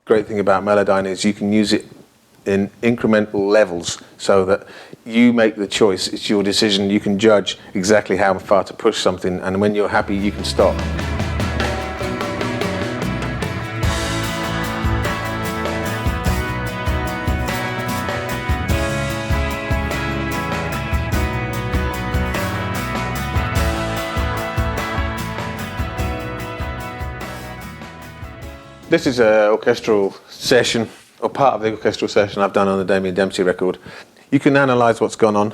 great thing about Melodyne is you can use it in incremental levels so that you make the choice. It's your decision. You can judge exactly how far to push something, and when you're happy, you can stop. This is an orchestral session, or part of the orchestral session I've done on the Damien Dempsey record. You can analyse what's gone on.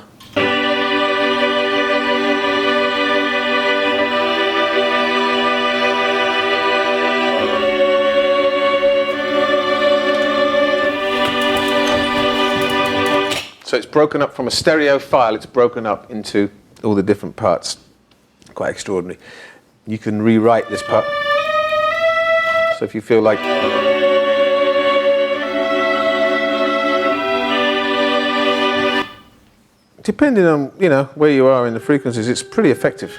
So it's broken up from a stereo file, it's broken up into all the different parts. Quite extraordinary. You can rewrite this part. So if you feel like depending on where you are in the frequencies, it's pretty effective.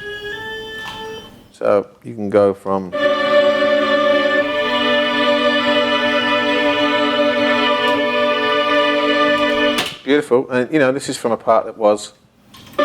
So you can go from beautiful, and this is from a part that was, so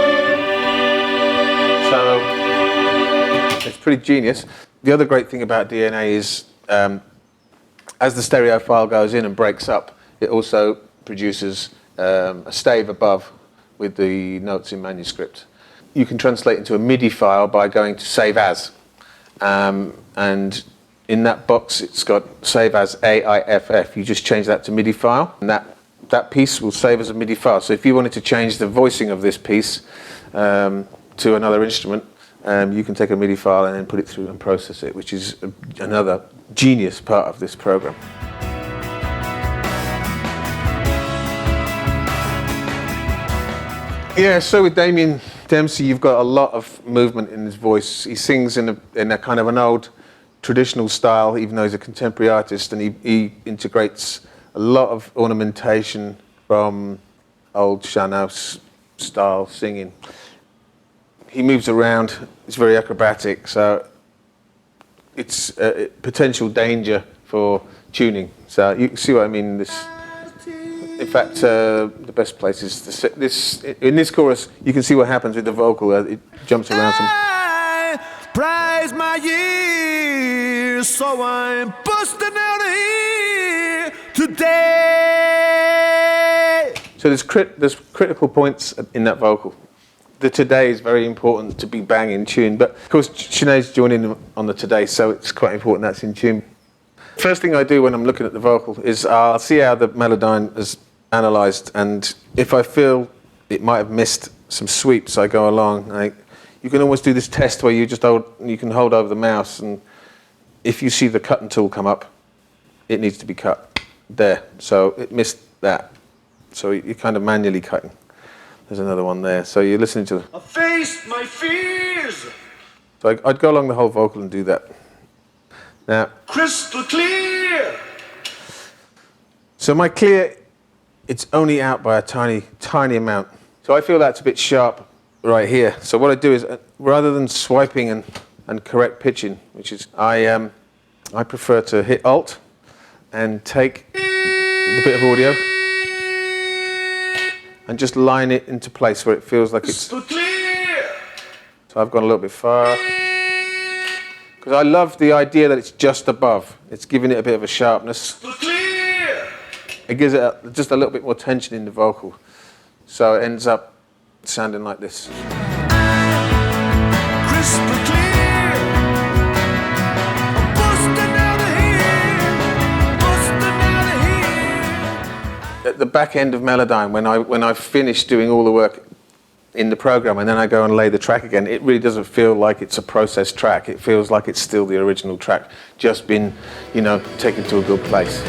it's pretty genius. The other great thing about DNA is as the stereo file goes in and breaks up, it also produces a stave above with the notes in manuscript. You can translate into a MIDI file by going to Save As. And in that box, it's got Save As AIFF. You just change that to MIDI file, and that piece will save as a MIDI file. So if you wanted to change the voicing of this piece to another instrument, you can take a MIDI file and then put it through and process it, which is another genius part of this program. Yeah, so with Damien Dempsey, you've got a lot of movement in his voice. He sings in a kind of an old traditional style, even though he's a contemporary artist, and he integrates a lot of ornamentation from old Shanhouse style singing. He moves around, it's very acrobatic, so it's potential danger for tuning. So you see what I mean? In fact, the best place is this. In this chorus, you can see what happens with the vocal. It jumps around some. I prize my years, so I'm busting out of here today. So there's critical points in that vocal. The today is very important to be bang in tune, but of course Sinead's joining on the today, so it's quite important that's in tune. First thing I do when I'm looking at the vocal is I'll see how the Melodyne is analysed, and if I feel it might have missed some sweeps, I go along. You can always do this test where you can hold over the mouse, and if you see the cutting tool come up, it needs to be cut there. So it missed that. So you're kind of manually cutting. There's another one there. So you're listening to. I faced my fears. So I'd go along the whole vocal and do that. Now. Crystal clear. So my clear, it's only out by a tiny, tiny amount. So I feel that's a bit sharp right here. So what I do is, rather than swiping and correct pitching, which is, I prefer to hit Alt and take the bit of audio and just line it into place where it feels like it's clear. So I've gone a little bit far. Because I love the idea that it's just above. It's giving it a bit of a sharpness. Clear. It gives it just a little bit more tension in the vocal. So it ends up sounding like this. Crystal clear. I'm busting out of here. Busting out of here. At the back end of Melodyne, when I finish doing all the work in the program and then I go and lay the track again, it really doesn't feel like it's a processed track. It feels like it's still the original track, just been, taken to a good place.